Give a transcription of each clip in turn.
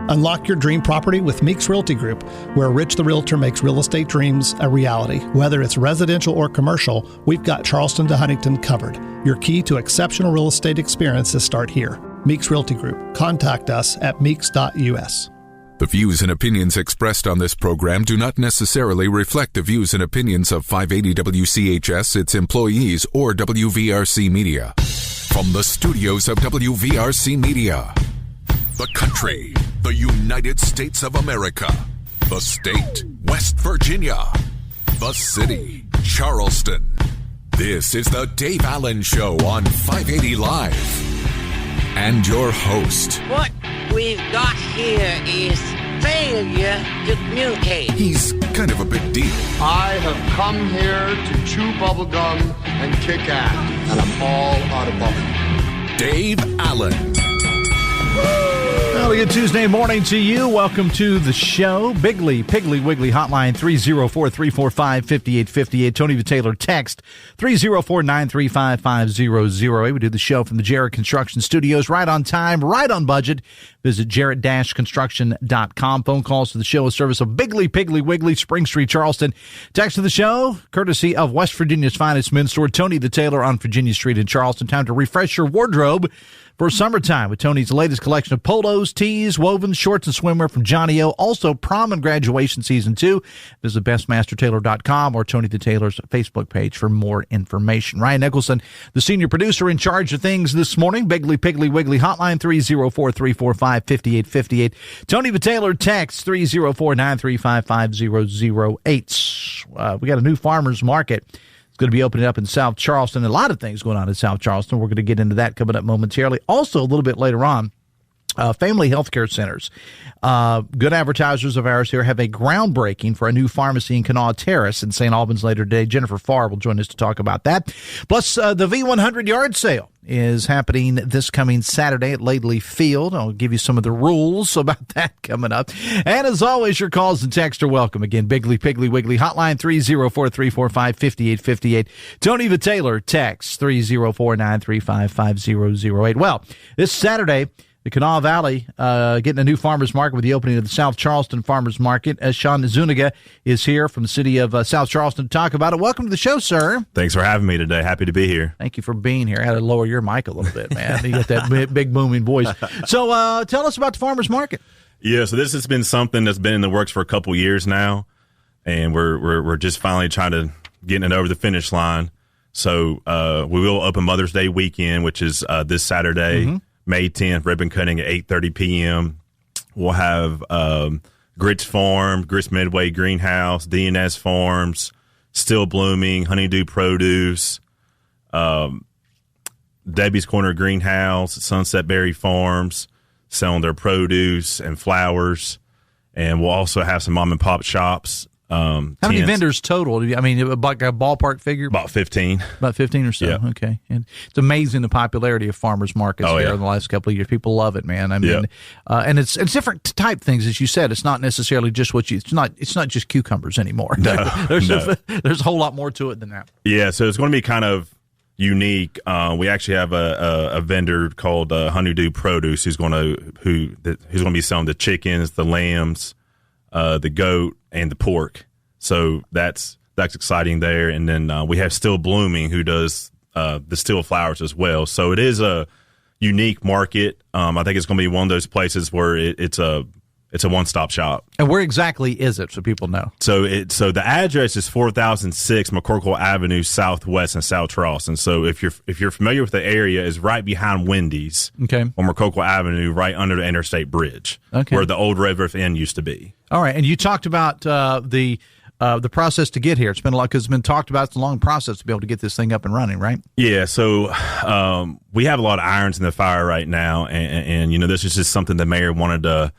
Unlock your dream property with Meeks Realty Group, where Rich the Realtor makes real estate dreams a reality. Whether it's residential or commercial, we've got Charleston to Huntington covered. Your key to exceptional real estate experiences start here. Meeks Realty Group. Contact us at meeks.us. The views and opinions expressed on this program do not necessarily reflect the views and opinions of 580 WCHS, its employees, or WVRC Media. From the studios of WVRC Media, the country, the United States of America, the state, West Virginia, the city, Charleston. This is the Dave Allen Show on 580 Live. And your host. What we've got here is failure to communicate. He's kind of a big deal. I have come here to chew bubblegum and kick ass, and I'm all out of bubblegum. Dave Allen. Well, a good Tuesday morning to you. Welcome to the show. Bigly, Piggly, Wiggly Hotline 304-345-5858. Tony the Taylor text 304-935-5008. We do the show from the Jarrett Construction Studios. Right on time, right on budget. Visit jarrett-construction.com. Phone calls to the show, a service of Bigly, Piggly, Wiggly, Spring Street, Charleston. Text to the show, courtesy of West Virginia's finest men's store, Tony the Taylor on Virginia Street in Charleston. Time to refresh your wardrobe for summertime with Tony's latest collection of polos, tees, wovens, shorts, and swimwear from Johnny O. Also, prom and graduation season 2. Visit bestmastertailor.com or Tony the Taylor's Facebook page for more information. Ryan Nicholson, the senior producer in charge of things this morning. Bigly, Piggly, Wiggly Hotline 304-345-5858. Tony the Taylor text 304-935-5008. We got a new farmers market. Going to be opening up in South Charleston. A lot of things going on in South Charleston. We're going to get into that coming up momentarily. Also, a little bit later on, family health care centers. Good advertisers of ours here have a groundbreaking for a new pharmacy in Kanawha Terrace in St. Albans later today. Jennifer Pharr will join us to talk about that. Plus, the V100 yard sale is happening this coming Saturday at Laidley Field. I'll give you some of the rules about that coming up. And as always, your calls and texts are welcome. Again, Bigly, Piggly, Wiggly, hotline 304-345-5858. Tony the Taylor, text 304-935-5008. Well, this Saturday, the Kanawha Valley getting a new farmers market with the opening of the South Charleston Farmers Market. Shawn Zuniga is here from the city of South Charleston to talk about it. Welcome to the show, sir. Thanks for having me today. Happy to be here. Thank you for being here. I had to lower your mic a little bit, man. You got that big booming voice. So tell us about the farmers market. Yeah, so this has been something that's been in the works for a couple years now, and we're just finally trying to get it over the finish line. So we will open Mother's Day weekend, which is this Saturday. Mm-hmm. May 10th, ribbon cutting at 8:30 p.m. We'll have Grits Farm, Grits Midway Greenhouse, DNS Farms, Still Blooming, Honeydew Produce, Debbie's Corner Greenhouse, Sunset Berry Farms, selling their produce and flowers. And we'll also have some mom and pop shops. How many vendors total? I mean, like a ballpark figure? About 15. About 15 or so. Yeah. Okay. And it's amazing the popularity of farmers markets here in the last couple of years. People love it, man. I mean, and it's different type things, as you said. It's not necessarily just it's not just cucumbers anymore. No, there's a whole lot more to it than that. Yeah. So it's going to be kind of unique. We actually have a vendor called Honeydew Produce who's going to be selling the chickens, the lambs, the goat, and the pork. So that's exciting there. And then we have Still Blooming, who does the still flowers as well. So it is a unique market. I think it's going to be one of those places where it's a one-stop shop. And where exactly is it, so people know? So the address is 4006 McCorkle Avenue Southwest in South Charleston. So if you're familiar with the area, it's right behind Wendy's. Okay. On McCorkle Avenue, right under the Interstate Bridge. Okay. Where the old Red River Inn used to be. All right, and you talked about the process to get here. It's been a lot because it's been talked about. It's a long process to be able to get this thing up and running, right? Yeah. So we have a lot of irons in the fire right now, and this is just something the mayor wanted to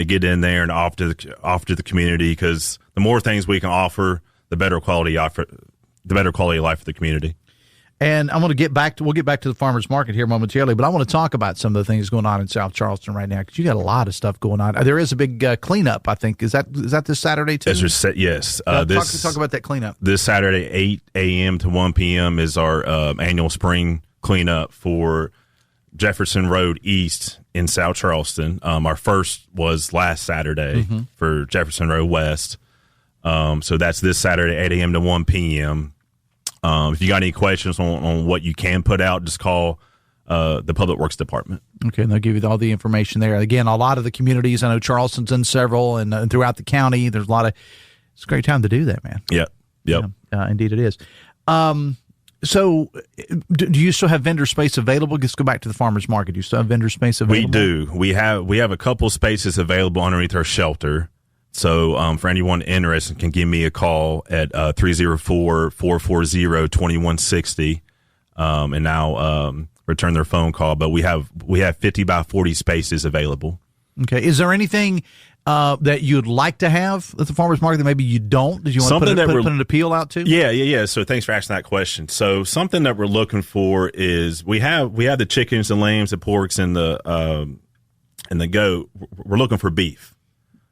get in there and offer to the community, because the more things we can offer, the better quality of life for the community. And we'll get back to the farmers market here momentarily, but I want to talk about some of the things going on in South Charleston right now, because you got a lot of stuff going on. There is a big cleanup, I think. Is that this Saturday too? Yes. Talk about that cleanup. This Saturday, 8 a.m. to 1 p.m. is our annual spring cleanup for Jefferson Road East in South Charleston. Our first was last Saturday for Jefferson Road West. So that's this Saturday, 8 a.m. to 1 p.m. If you got any questions on what you can put out, just call the Public Works Department. Okay, and they'll give you all the information there. Again, a lot of the communities, I know Charleston's in several, and throughout the county, there's a lot of, it's a great time to do that, man. Yep. Yeah, indeed it is. So do you still have vendor space available? Let's go back to the farmers market. Do you still have vendor space available? We do. We have a couple spaces available underneath our shelter. So for anyone interested, can give me a call at 304-440-2160, and I'll return their phone call. But we have 50 by 40 spaces available. Okay. Is there anything that you'd like to have at the farmers market that maybe you don't? Did you want to put an appeal out to? Yeah. So thanks for asking that question. So something that we're looking for is we have the chickens, the lambs, the porks, and the goat. We're looking for beef.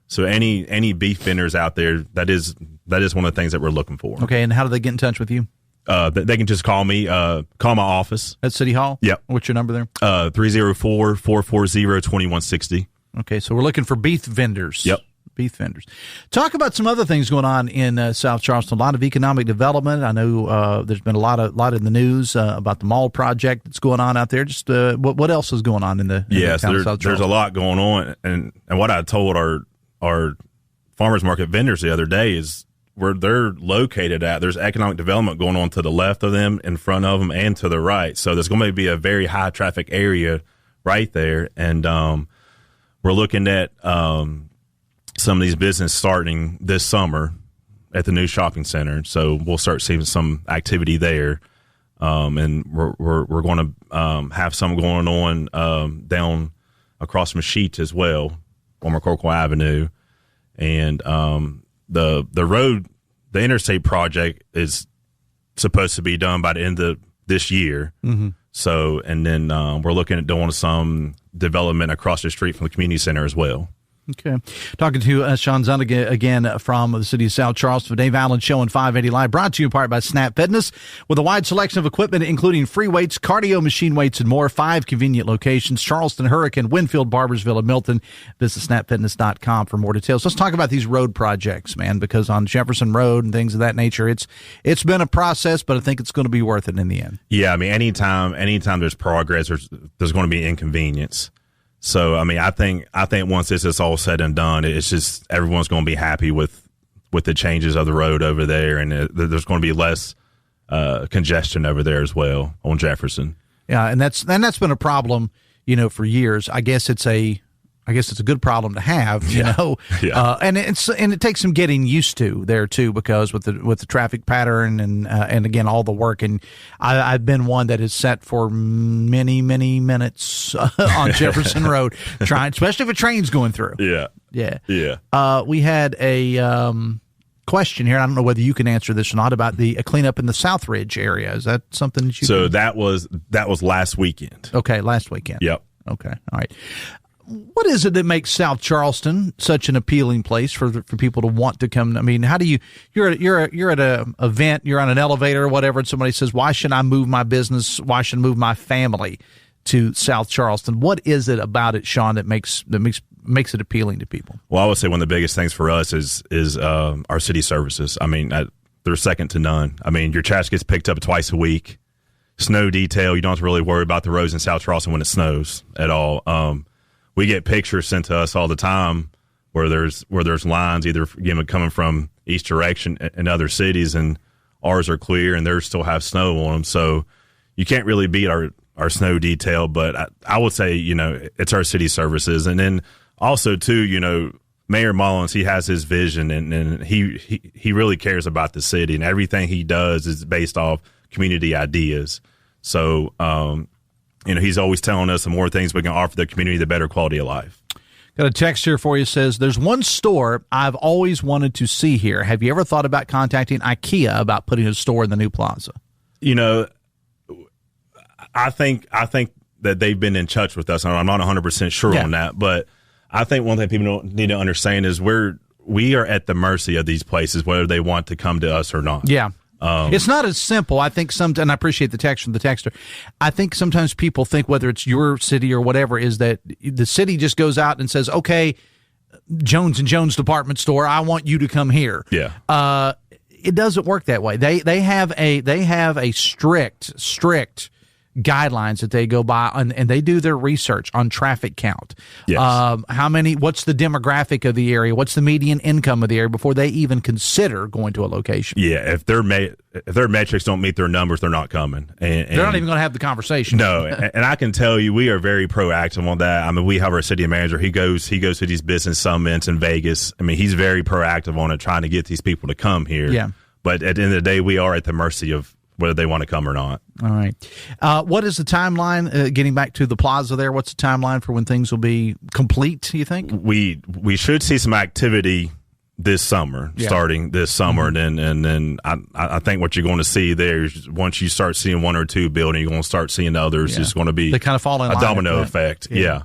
So any beef vendors out there, that is one of the things that we're looking for. Okay, and how do they get in touch with you? They can just call me, call my office. At City Hall? Yep. What's your number there? 304-440-2160. Okay, so we're looking for beef vendors. Yep. Beef vendors. Talk about some other things going on in South Charleston. A lot of economic development. I know there's been a lot in the news about the mall project that's going on out there. Just what else is going on in the town of South Charleston? There's a lot going on, and what I told our farmers market vendors the other day is where they're located at. There's economic development going on to the left of them, in front of them, and to the right. So there's going to be a very high traffic area right there, and we're looking at some of these businesses starting this summer at the new shopping center. So we'll start seeing some activity there, and we're going to have some going on down across Mesquite as well on McCorkle Avenue, and the road, the interstate project is supposed to be done by the end of this year. Mm-hmm. So, and then we're looking at doing some development across the street from the community center as well. Okay. Talking to Shawn Zuniga again from the city of South Charleston. Dave Allen Show on 580 Live, brought to you in part by Snap Fitness, with a wide selection of equipment, including free weights, cardio machine weights, and more. 5 convenient locations: Charleston, Hurricane, Winfield, Barbersville, and Milton. Visit snapfitness.com for more details. Let's talk about these road projects, man, because on Jefferson Road and things of that nature, it's been a process, but I think it's going to be worth it in the end. Yeah, I mean, anytime there's progress, there's going to be inconvenience. So, I mean, I think once this is all said and done, it's just everyone's going to be happy with the changes of the road over there, and there's going to be less congestion over there as well on Jefferson. Yeah, and that's been a problem, for years. I guess it's a good problem to have, you know. Yeah. And it takes some getting used to there too, because with the traffic pattern and again all the work, and I've been one that has sat for many minutes on Jefferson Road especially if a train's going through. Yeah. We had a question here. I don't know whether you can answer this or not, about the cleanup in the Southridge area. Is that something that you? So that was last weekend. Okay, last weekend. Yep. Okay. All right. What is it that makes South Charleston such an appealing place for people to want to come? I mean, how do you're at an event, you're on an elevator or whatever, and somebody says, "Why should I move my business? Why should I move my family to South Charleston?" What is it about it, Shawn, that makes it appealing to people? Well, I would say one of the biggest things for us is our city services. I mean, they're second to none. I mean, your trash gets picked up twice a week. Snow detail, you don't have to really worry about the roads in South Charleston when it snows at all. We get pictures sent to us all the time where there's lines either coming from each direction in other cities, and ours are clear and theirs still have snow on them. So you can't really beat our snow detail, but I would say, it's our city services. And then also too, Mayor Mullins, he has his vision, and he really cares about the city, and everything he does is based off community ideas. So, he's always telling us the more things we can offer the community, the better quality of life. Got a text here for you. Says, there's one store I've always wanted to see here. Have you ever thought about contacting IKEA about putting a store in the new plaza? I think that they've been in touch with us. I'm not 100% sure on that, but I think one thing people need to understand is we are at the mercy of these places, whether they want to come to us or not. Yeah. It's not as simple. I think and I appreciate the text from the texter. I think sometimes people think, whether it's your city or whatever, is that the city just goes out and says, okay, Jones & Jones department store, I want you to come here. Yeah. It doesn't work that way. They have a strict guidelines that they go by, and they do their research on traffic count. Yes. What's the demographic of the area? What's the median income of the area before they even consider going to a location? Yeah. If their metrics don't meet their numbers, they're not coming. And they're not even going to have the conversation. No. And I can tell you, we are very proactive on that. I mean, we have our city manager. He goes to these business summits in Vegas. I mean, he's very proactive on it, trying to get these people to come here. Yeah. But at the end of the day, we are at the mercy of whether they want to come or not. All right. What is the timeline, getting back to the plaza there, what's the timeline for when things will be complete, you think? We should see some activity this summer, starting this summer, and then I think what you're going to see there is, once you start seeing one or two building, you're going to start seeing others. It's going to be they kind of fall in a line domino effect. Yeah.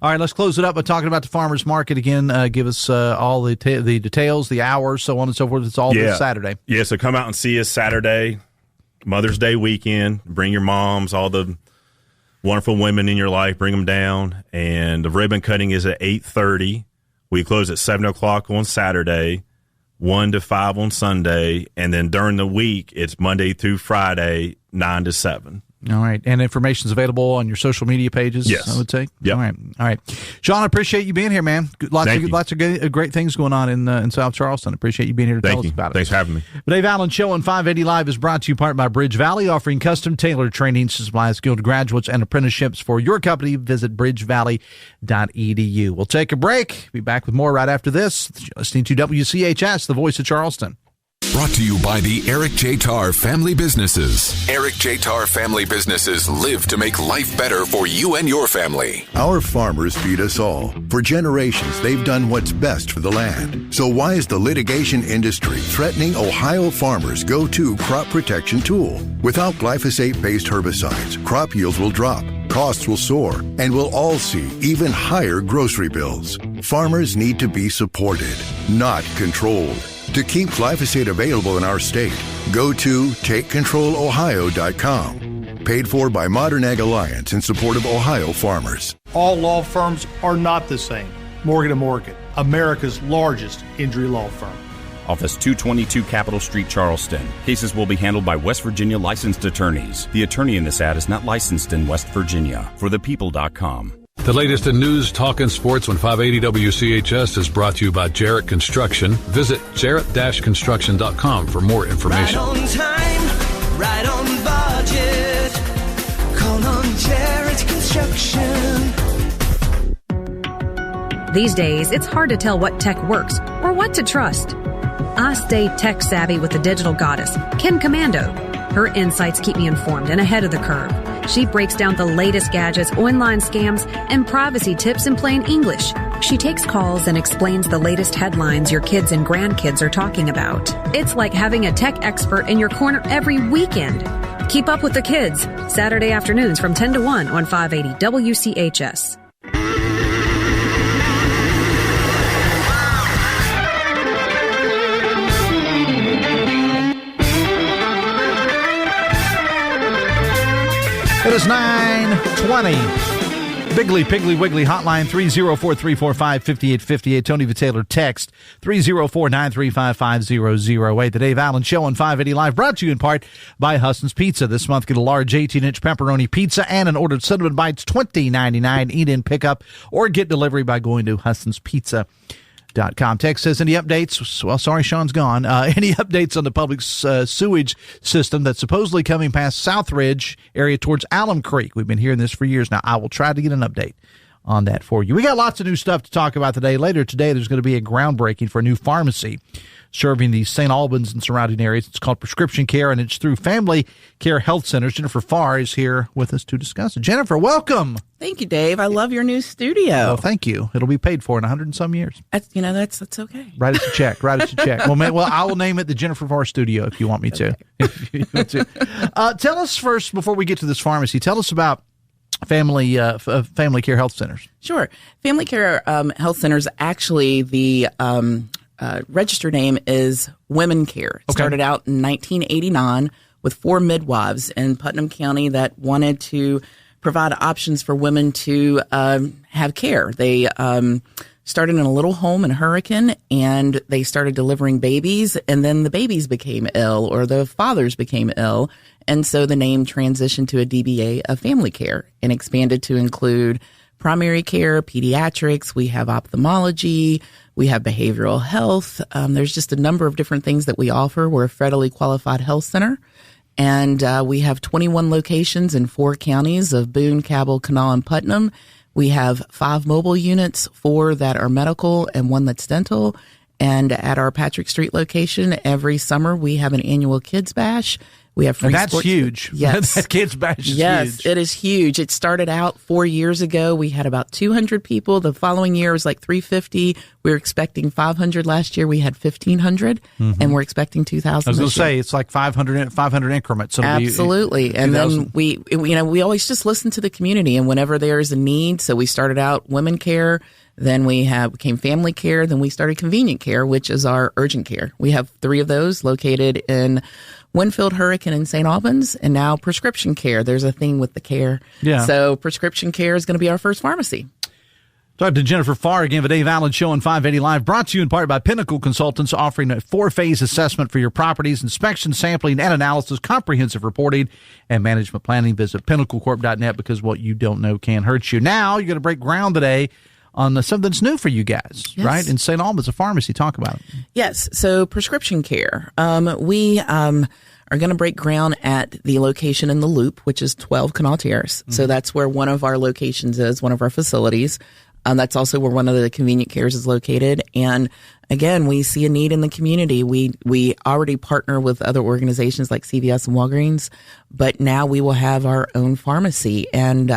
All right, let's close it up by talking about the farmers market again. Give us all the details, the hours, so on and so forth. It's all this Saturday. Yeah, so come out and see us Saturday, Mother's Day weekend. Bring your moms, all the wonderful women in your life, bring them down. And the ribbon cutting is at 8:30. We close at 7 o'clock on Saturday, 1 to 5 on Sunday, and then during the week, it's Monday through Friday, 9 to 7. All right. And information's available on your social media pages, yes. I would say? Yeah. All right. Shawn, I appreciate you being here, man. Lots of great things going on in South Charleston. Appreciate you being here to tell us about it. Thanks for having me. The Dave Allen Show on 580 Live is brought to you part by Bridge Valley, offering custom tailored training to supply skilled graduates and apprenticeships for your company. Visit bridgevalley.edu. We'll take a break. Be back with more right after this. You're listening to WCHS, the voice of Charleston. Brought to you by the Eric J. Tarr Family Businesses. Eric J. Tarr Family Businesses live to make life better for you and your family. Our farmers feed us all. For generations, they've done what's best for the land. So why is the litigation industry threatening Ohio farmers' go-to crop protection tool? Without glyphosate-based herbicides, crop yields will drop, costs will soar, and we'll all see even higher grocery bills. Farmers need to be supported, not controlled. To keep glyphosate available in our state, go to TakeControlOhio.com. Paid for by Modern Ag Alliance in support of Ohio farmers. All law firms are not the same. Morgan & Morgan, America's largest injury law firm. Office 222 Capitol Street, Charleston. Cases will be handled by West Virginia licensed attorneys. The attorney in this ad is not licensed in West Virginia. ForThePeople.com. The latest in news, talk, and sports on 580 WCHS is brought to you by Jarrett Construction. Visit jarrett-construction.com for more information. Right on time, right on budget. Call on Jarrett Construction. These days, it's hard to tell what tech works or what to trust. I stay tech savvy with the digital goddess, Kim Commando. Her insights keep me informed and ahead of the curve. She breaks down the latest gadgets, online scams, and privacy tips in plain English. She takes calls and explains the latest headlines your kids and grandkids are talking about. It's like having a tech expert in your corner every weekend. Keep up with the kids. Saturday afternoons from 10 to 1 on 580 WCHS. It is 9:20. Biggly, Piggly, Wiggly hotline 304-345-5858. Tony Vitaylor text 304-935-5008. The Dave Allen Show on 580 Live, brought to you in part by Huston's Pizza. This month, get a large 18-inch pepperoni pizza and an ordered cinnamon bites, $20.99. Eat in, pick up, or get delivery by going to HustonsPizza.com. Text says, any updates? Well, sorry, Shawn's gone. Any updates on the public sewage system that's supposedly coming past Southridge area towards Alum Creek? We've been hearing this for years now. I will try to get an update on that for you. We got lots of new stuff to talk about today. Later today, there's going to be a groundbreaking for a new pharmacy serving the St. Albans and surrounding areas. It's called Prescription Care, and it's through Family Care Health Centers. Jennifer Pharr is here with us to discuss it. Jennifer, welcome. Thank you, Dave. I love your new studio. Well, thank you. It'll be paid for in 100 and some years. That's okay. Write us a check. Well, I will name it the Jennifer Pharr Studio if you want me to. Tell us first, before we get to this pharmacy, tell us about Family Care Health Centers. Sure. Family Care Health Centers, actually the registered name is Women Care. It started out in 1989 with 4 midwives in Putnam County that wanted to provide options for women to have care. They started in a little home in Hurricane, and they started delivering babies, and then the babies became ill, or the fathers became ill, and so the name transitioned to a DBA of family care and expanded to include primary care, pediatrics, we have ophthalmology, we have behavioral health. There's just a number of different things that we offer. We're a federally qualified health center, and we have 21 locations in 4 counties of Boone, Cabell, Kanawha, and Putnam. We have 5 mobile units, 4 that are medical and 1 that's dental. And at our Patrick Street location, every summer we have an annual kids bash. We have free that's sports. Huge. Yes. That kids bash is yes, huge. It is huge. It started out 4 years ago. We had about 200 people. The following year was like 350. We were expecting 500 last year. We had 1,500, and we're expecting 2,000. I was going to say, it's like 500 increments. So absolutely. And then we always just listen to the community, and whenever there is a need. So we started out women care. Then we became family care. Then we started convenient care, which is our urgent care. We have 3 of those located in Winfield, Hurricane, and St. Albans, and now prescription care. There's a thing with the care. Yeah. So prescription care is going to be our first pharmacy. Talk to Jennifer Pharr again, the Dave Allen Show on 580 Live, brought to you in part by Pinnacle Consultants, offering a 4-phase assessment for your properties, inspection, sampling, and analysis, comprehensive reporting, and management planning. Visit pinnaclecorp.net, because what you don't know can hurt you. Now, you're going to break ground today on something that's new for you guys, right? In St. Albans, a pharmacy. Talk about it. Yes. So prescription care. We are going to break ground at the location in the Loop, which is 12 Canal Terrace. So that's where one of our locations is, one of our facilities. That's also where one of the convenient cares is located. And again, we see a need in the community. We already partner with other organizations like CVS and Walgreens, but now we will have our own pharmacy, and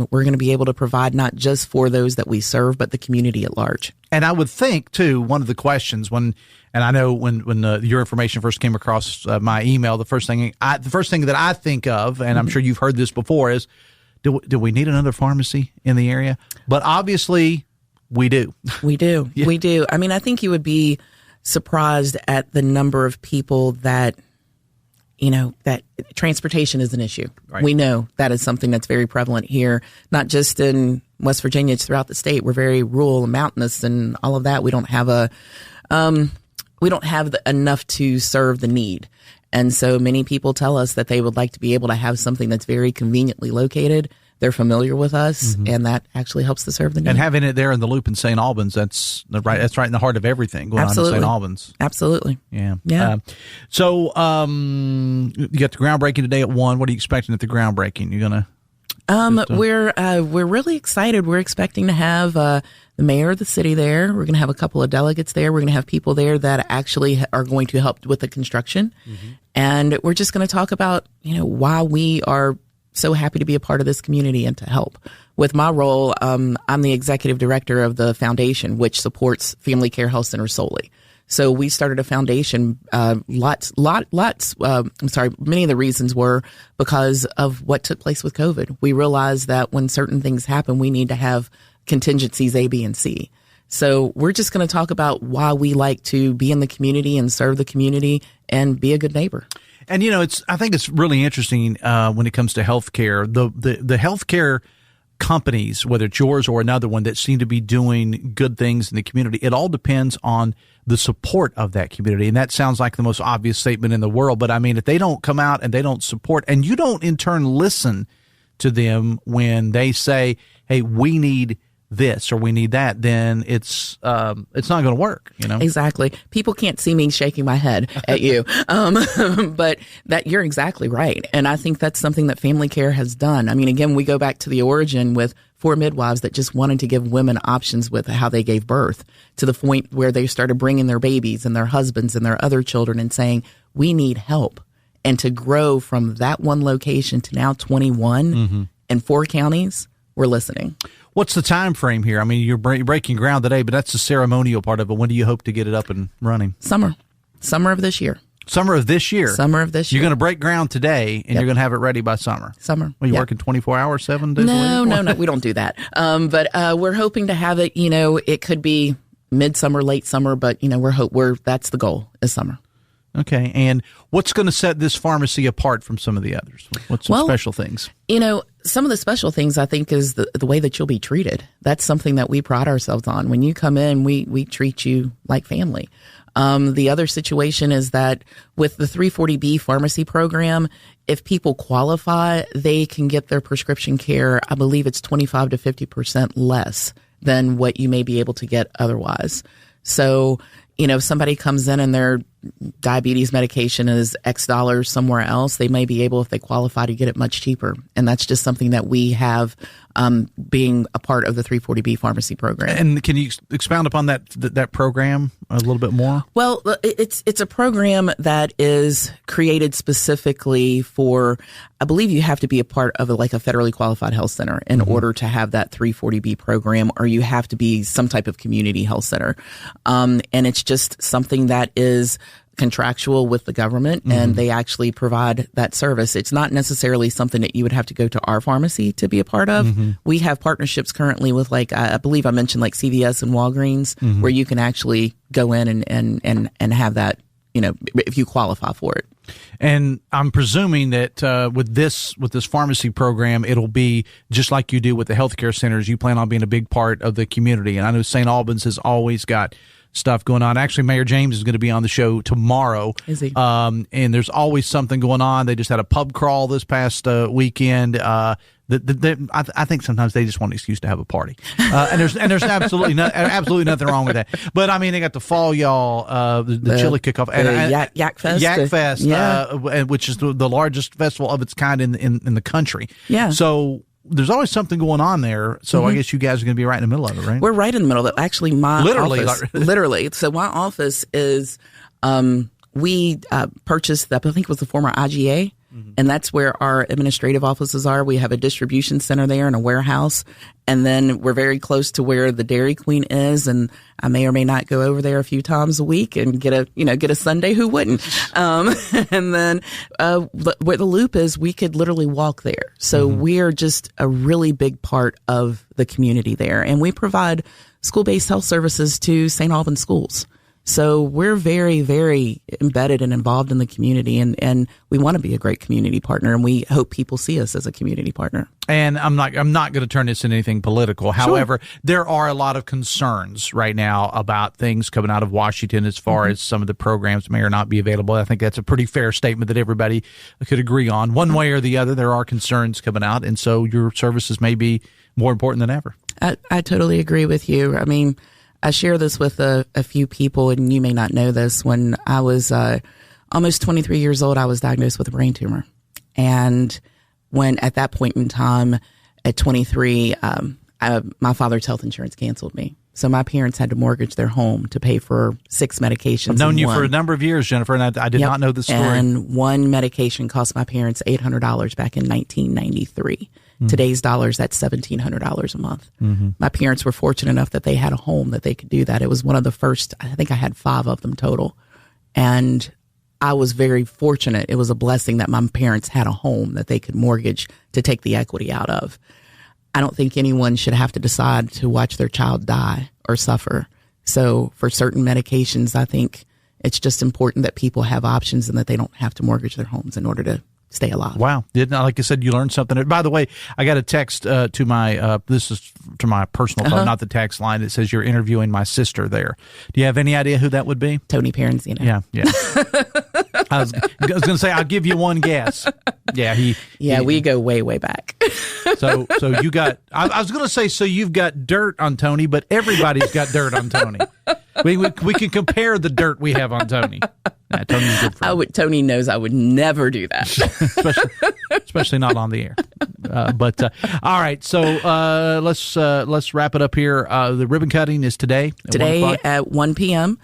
we're going to be able to provide not just for those that we serve, but the community at large. And I would think, too, one of the questions and I know when your information first came across my email, the first thing that I think of, and I'm sure you've heard this before, is, do we need another pharmacy in the area? But obviously, we do. We do. Yeah. We do. I mean, I think you would be surprised at the number of people that, that transportation is an issue. Right. We know that is something that's very prevalent here, not just in West Virginia, it's throughout the state. We're very rural and mountainous and all of that. We don't have enough to serve the need. And so many people tell us that they would like to be able to have something that's very conveniently located. They're familiar with us, and that actually helps to serve the need. And having it there in the Loop in St. Albans, that's right in the heart of everything going on in St. Albans. Absolutely. Yeah. So you got the groundbreaking today at 1. What are you expecting at the groundbreaking? You're going to... We're really excited. We're expecting to have the mayor of the city there. We're going to have a couple of delegates there. We're going to have people there that actually are going to help with the construction. And we're just going to talk about, why we are so happy to be a part of this community and to help. With my role, I'm the executive director of the foundation, which supports Family Care Health Center solely. So we started a foundation. Many of the reasons were because of what took place with COVID. We realized that when certain things happen, we need to have contingencies A, B, and C. So we're just going to talk about why we like to be in the community and serve the community and be a good neighbor. And, I think it's really interesting when it comes to healthcare. The healthcare companies, whether it's yours or another one, that seem to be doing good things in the community, it all depends on the support of that community. And that sounds like the most obvious statement in the world. But I mean, if they don't come out and they don't support, and you don't in turn listen to them when they say, hey, we need this or we need that, then it's not going to work, Exactly. People can't see me shaking my head at you, but that you're exactly right. And I think that's something that Family Care has done. I mean, again, we go back to the origin with 4 midwives that just wanted to give women options with how they gave birth, to the point where they started bringing their babies and their husbands and their other children and saying, we need help. And to grow from that one location to now 21 in 4 counties, we're listening. What's the time frame here? I mean, you're breaking ground today, but that's the ceremonial part of it. When do you hope to get it up and running? Summer of this year. Summer of this year? Summer of this year. You're going to break ground today, and you're going to have it ready by summer? Summer. Are you working 24 hours, 7 days a week? No, we don't do that. But we're hoping to have it, it could be midsummer, late summer, but that's the goal is summer. Okay, and what's going to set this pharmacy apart from some of the others? What's some special things? Some of the special things I think is the way that you'll be treated. That's something that we pride ourselves on. When you come in, we treat you like family. The other situation is that with the 340B pharmacy program, if people qualify, they can get their prescription care, I believe it's 25 to 50% less than what you may be able to get otherwise. So, if somebody comes in and their diabetes medication is X dollars somewhere else, they may be able, if they qualify, to get it much cheaper. And that's just something that we have being a part of the 340B pharmacy program. And can you expound upon that program a little bit more? Well, it's a program that is created specifically for, I believe you have to be a part of a federally qualified health center in order to have that 340B program, or you have to be some type of community health center. And it's just something that is contractual with the government, and they actually provide that service. It's not necessarily something that you would have to go to our pharmacy to be a part of. We have partnerships currently with I believe I mentioned CVS and Walgreens, where you can actually go in and have that, if you qualify for it. And I'm presuming that with this pharmacy program, it'll be just like you do with the healthcare centers. You plan on being a big part of the community. And I know St. Albans has always got stuff going on. Actually, Mayor James is going to be on the show tomorrow. Is he? And there's always something going on. They just had a pub crawl this past weekend. I think sometimes they just want an excuse to have a party, and there's absolutely nothing wrong with that. But I mean, they got the Fall Y'all, the chili kickoff, and Yak Fest, which is the largest festival of its kind in the country. Yeah. So there's always something going on there. So I guess you guys are going to be right in the middle of it, right? We're right in the middle of it. Actually, my literally. So my office is we purchased I think it was the former IGA. And that's where our administrative offices are. We have a distribution center there and a warehouse. And then we're very close to where the Dairy Queen is. And I may or may not go over there a few times a week and get a sundae. Who wouldn't? And then where the Loop is, we could literally walk there. So we are just a really big part of the community there. And we provide school-based health services to St. Albans schools. So we're very, very embedded and involved in the community, and we want to be a great community partner, and we hope people see us as a community partner. And I'm not going to turn this into anything political. However, there are a lot of concerns right now about things coming out of Washington as far as some of the programs may or not be available. I think that's a pretty fair statement that everybody could agree on. One way or the other, there are concerns coming out, and so your services may be more important than ever. I totally agree with you. I mean, I share this with a few people, and you may not know this. When I was almost 23 years old, I was diagnosed with a brain tumor. And when at that point in time, at 23, my father's health insurance canceled me. So my parents had to mortgage their home to pay for 6 medications. I've known you for a number of years, Jennifer, and I did not know the story. And one medication cost my parents $800 back in 1993. Today's dollars, that's $1,700 a month. My parents were fortunate enough that they had a home that they could do that. It was one of the first, I think I had 5 of them total. And I was very fortunate. It was a blessing that my parents had a home that they could mortgage to take the equity out of. I don't think anyone should have to decide to watch their child die or suffer. So for certain medications, I think it's just important that people have options and that they don't have to mortgage their homes in order to stay alive. Wow. Like you said, you learned something. By the way, I got a text to my, this is to my personal phone, not the text line. It says you're interviewing my sister there. Do you have any idea who that would be? Tony Parenzino. Yeah. I was going to say, I'll give you one guess. Yeah. We go way, way back. So you got, I was going to say, so you've got dirt on Tony, but everybody's got dirt on Tony. We can compare the dirt we have on Tony. Yeah, Tony's a good friend. Tony knows I would never do that. especially not on the air. All right, so let's wrap it up here. The ribbon cutting is today. At 1 p.m.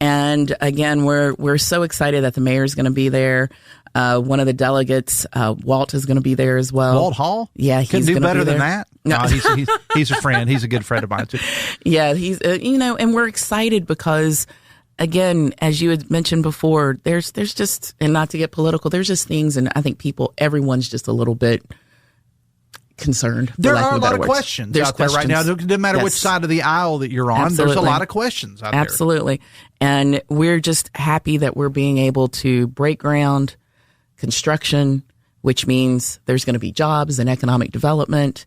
And again, we're so excited that the mayor's going to be there. One of the delegates, Walt, is going to be there as well. Walt Hall? Yeah, he's couldn't do better than that. No, he's a friend. He's a good friend of mine too. Yeah, he's and we're excited because, again, as you had mentioned before, there's just, and not to get political, there's just things, and I think everyone's just a little bit concerned. There are a lot of questions out there right now. It doesn't matter which side of the aisle that you're on. Absolutely. There's a lot of questions out there. Absolutely. And we're just happy that we're being able to break ground, construction, which means there's going to be jobs and economic development,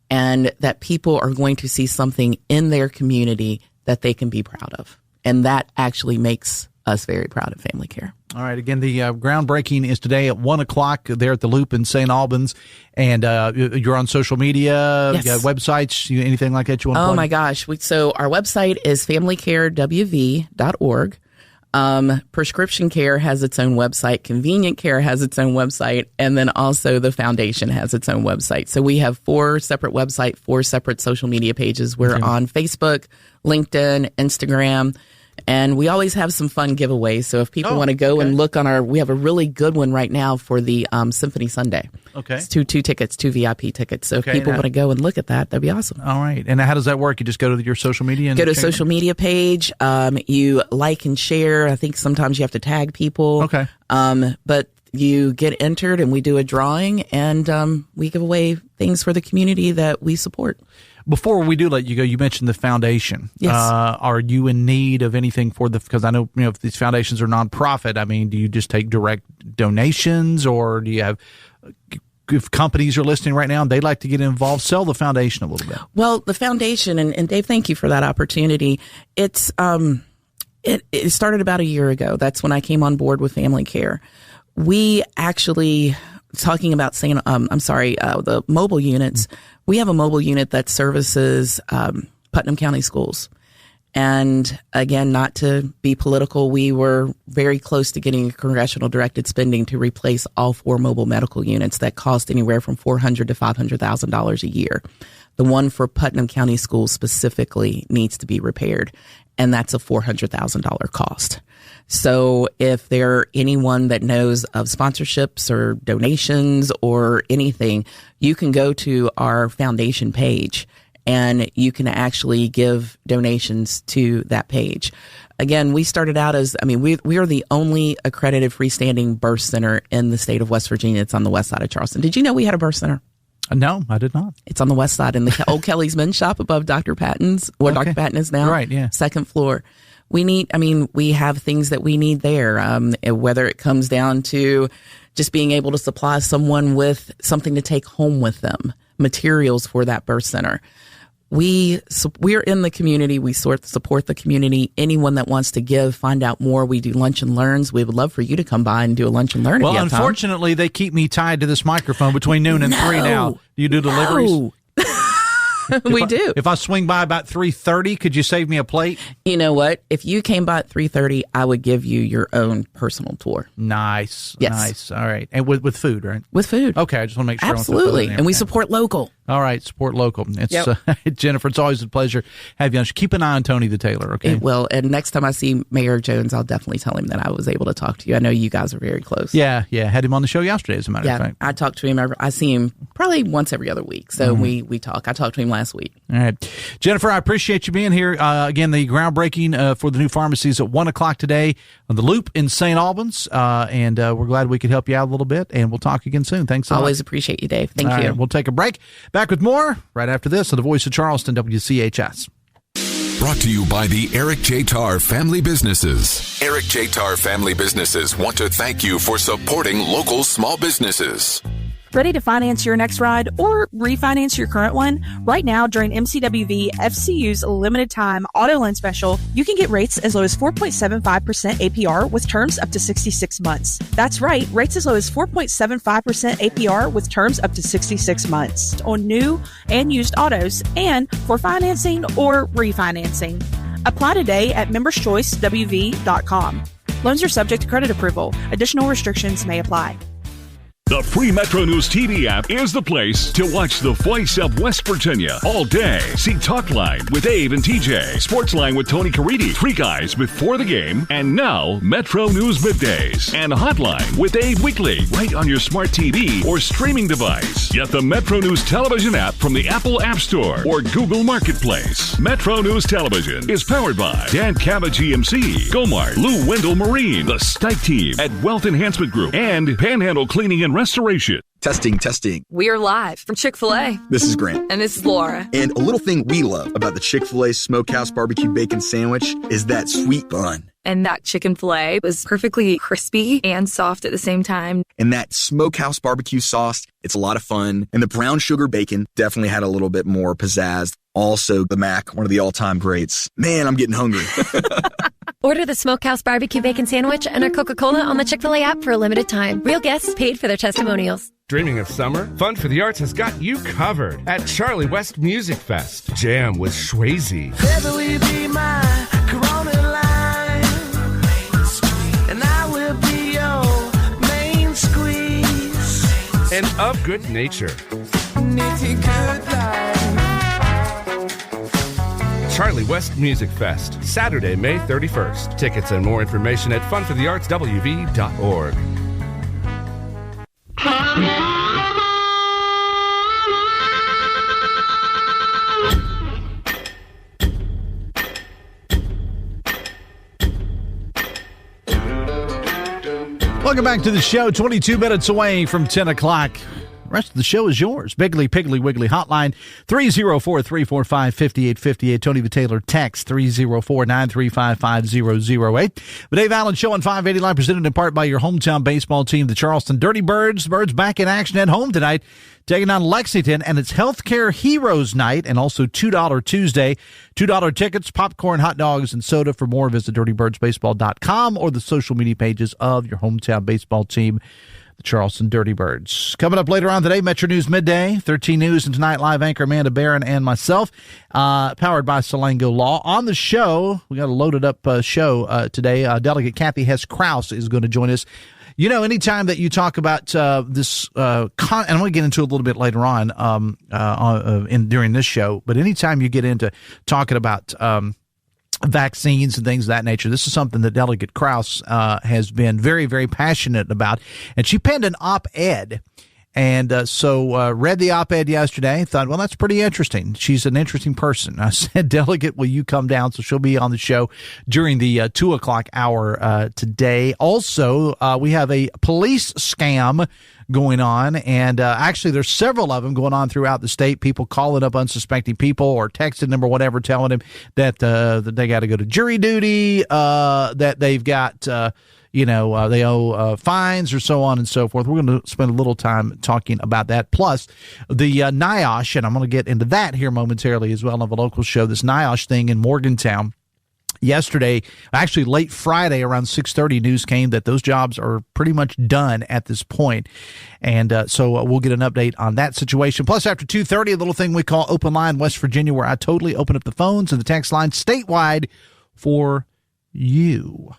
and that people are going to see something in their community that they can be proud of. And that actually makes us very proud of Family Care. All right. Again, the groundbreaking is today at 1 o'clock there at the Loop in St. Albans. And you're on social media, yes. You got websites, anything like that you want to plug? Oh, my gosh. So our website is familycarewv.org. Prescription Care has its own website. Convenient Care has its own website. And then also the foundation has its own website. So we have 4 separate websites, 4 separate social media pages. We're on Facebook, LinkedIn, Instagram. And we always have some fun giveaways. So if people want to go and look on we have a really good one right now for the Symphony Sunday. Okay. It's two tickets, 2 VIP tickets. So if people want to go and look at that, that'd be awesome. All right. And how does that work? You just go to your social media? And go to social media page. You like and share. I think sometimes you have to tag people. Okay. But you get entered and we do a drawing and we give away things for the community that we support. Before we do let you go, you mentioned the foundation. Yes. Are you in need of anything because I know, if these foundations are nonprofit, I mean, do you just take direct donations, or do you have, if companies are listening right now and they'd like to get involved, sell the foundation a little bit? Well, the foundation, and Dave, thank you for that opportunity. It's, it started about a year ago. That's when I came on board with Family Care. We actually, talking about the mobile units, we have a mobile unit that services Putnam County schools. And again, not to be political, we were very close to getting congressional directed spending to replace all 4 mobile medical units that cost anywhere from $400,000 to $500,000 a year. The one for Putnam County schools specifically needs to be repaired, and that's a $400,000 cost. So if there anyone that knows of sponsorships or donations or anything, you can go to our foundation page and you can actually give donations to that page. Again, we started out we are the only accredited freestanding birth center in the state of West Virginia. It's on the west side of Charleston. Did you know we had a birth center? No, I did not. It's on the west side in the old Kelly's Men's Shop above Dr. Patton's, where Dr. Patton is now. Right, yeah. 2nd floor. We have things that we need there, whether it comes down to just being able to supply someone with something to take home with them, materials for that birth center. We're in the community. We support the community. Anyone that wants to give, find out more. We do lunch and learns. We would love for you to come by and do a lunch and learn. Well, unfortunately, they keep me tied to this microphone between noon and 3 now. Do you do deliveries? We do. If I swing by about 3:30, could you save me a plate? You know what? If you came by at 3:30, I would give you your own personal tour. Nice. Yes. Nice. All right. And with food, right? With food. Okay. I just want to make sure. Absolutely. And we support local. All right. Support local. It's Jennifer, it's always a pleasure to have you on. Keep an eye on Tony the Tailor, okay? It will. And next time I see Mayor Jones, I'll definitely tell him that I was able to talk to you. I know you guys are very close. Yeah. Had him on the show yesterday, as a matter of fact. I talked to him. I see him probably once every other week. So we talk. I talked to him last week. All right. Jennifer, I appreciate you being here. Again, the groundbreaking for the new pharmacies at 1 o'clock today on the Loop in St. Albans. And we're glad we could help you out a little bit. And we'll talk again soon. Thanks so much. Always appreciate you, Dave. Thank you. Right, we'll take a break. Back with more right after this on the Voice of Charleston, WCHS. Brought to you by the Eric J. Tarr Family Businesses. Eric J. Tarr Family Businesses want to thank you for supporting local small businesses. Ready to finance your next ride or refinance your current one? Right now, during MCWV FCU's limited time auto loan special, you can get rates as low as 4.75% APR with terms up to 66 months. That's right, rates as low as 4.75% APR with terms up to 66 months on new and used autos and for financing or refinancing. Apply today at memberschoicewv.com. Loans are subject to credit approval. Additional restrictions may apply. The free Metro News TV app is the place to watch the voice of West Virginia all day. See Talkline with Abe and TJ, Sportsline with Tony Caridi, Free Guys before the game, and now Metro News Middays and Hotline with Abe Weekly right on your smart TV or streaming device. Get the Metro News Television app from the Apple App Store or Google Marketplace. Metro News Television is powered by Dan Cabot GMC, Gomart, Lou Wendell Marine, the Stike Team at Wealth Enhancement Group, and Panhandle Cleaning and Restoration. Testing, testing. We're live from Chick-fil-A. This is Grant. And this is Laura. And a little thing we love about the Chick-fil-A Smokehouse Barbecue Bacon Sandwich is that sweet bun. And that chicken filet was perfectly crispy and soft at the same time. And that Smokehouse Barbecue sauce, it's a lot of fun. And the brown sugar bacon definitely had a little bit more pizzazz. Also, the Mac, one of the all-time greats. Man, I'm getting hungry. Order the Smokehouse Barbecue Bacon Sandwich and our Coca-Cola on the Chick-fil-A app for a limited time. Real guests paid for their testimonials. Dreaming of summer? Fun for the Arts has got you covered at Charlie West Music Fest. Jam with Swayze. Baby, will you be my Corona line? And I will be your main squeeze. And Of Good Nature. Nitty good life. Charlie West Music Fest, Saturday, May 31st. Tickets and more information at funfortheartswv.org. Welcome back to the show. 22 minutes away from 10 o'clock. The rest of the show is yours. Biggly, Piggly, Wiggly hotline, 304-345-5858. Tony the Taylor text, 304-935-5008. The Dave Allen Show on 580 Live, presented in part by your hometown baseball team, the Charleston Dirty Birds. The Birds back in action at home tonight, taking on Lexington, and it's Healthcare Heroes Night and also $2 Tuesday. $2 tickets, popcorn, hot dogs, and soda. For more, visit dirtybirdsbaseball.com or the social media pages of your hometown baseball team, the Charleston Dirty Birds. Coming up later on today, Metro News Midday, 13 News, and Tonight Live anchor Amanda Barron and myself, powered by Salango Law. On the show, we got a loaded up show today. Delegate Kathy Hess-Krause is going to join us. You know, anytime that you talk about this, and I'm going to get into it a little bit later on during this show, but anytime you get into talking about vaccines and things of that nature, this is something that Delegate Krause has been very, very passionate about. And she penned an op-ed. And so read the op-ed yesterday, thought, well, that's pretty interesting. She's an interesting person. I said, Delegate, will you come down? So she'll be on the show during the 2 o'clock hour today. Also, we have a police scam going on, and actually there's several of them going on throughout the state. People calling up unsuspecting people or texting them or whatever, telling them that they got to go to jury duty, that they've got they owe fines or so on and so forth. We're going to spend a little time talking about that. Plus, the NIOSH, and I'm going to get into that here momentarily as well on the local show, this NIOSH thing in Morgantown. Yesterday, actually late Friday around 6:30, news came that those jobs are pretty much done at this point. And so we'll get an update on that situation. Plus, after 2:30, a little thing we call Open Line West Virginia, where I totally open up the phones and the text line statewide for you.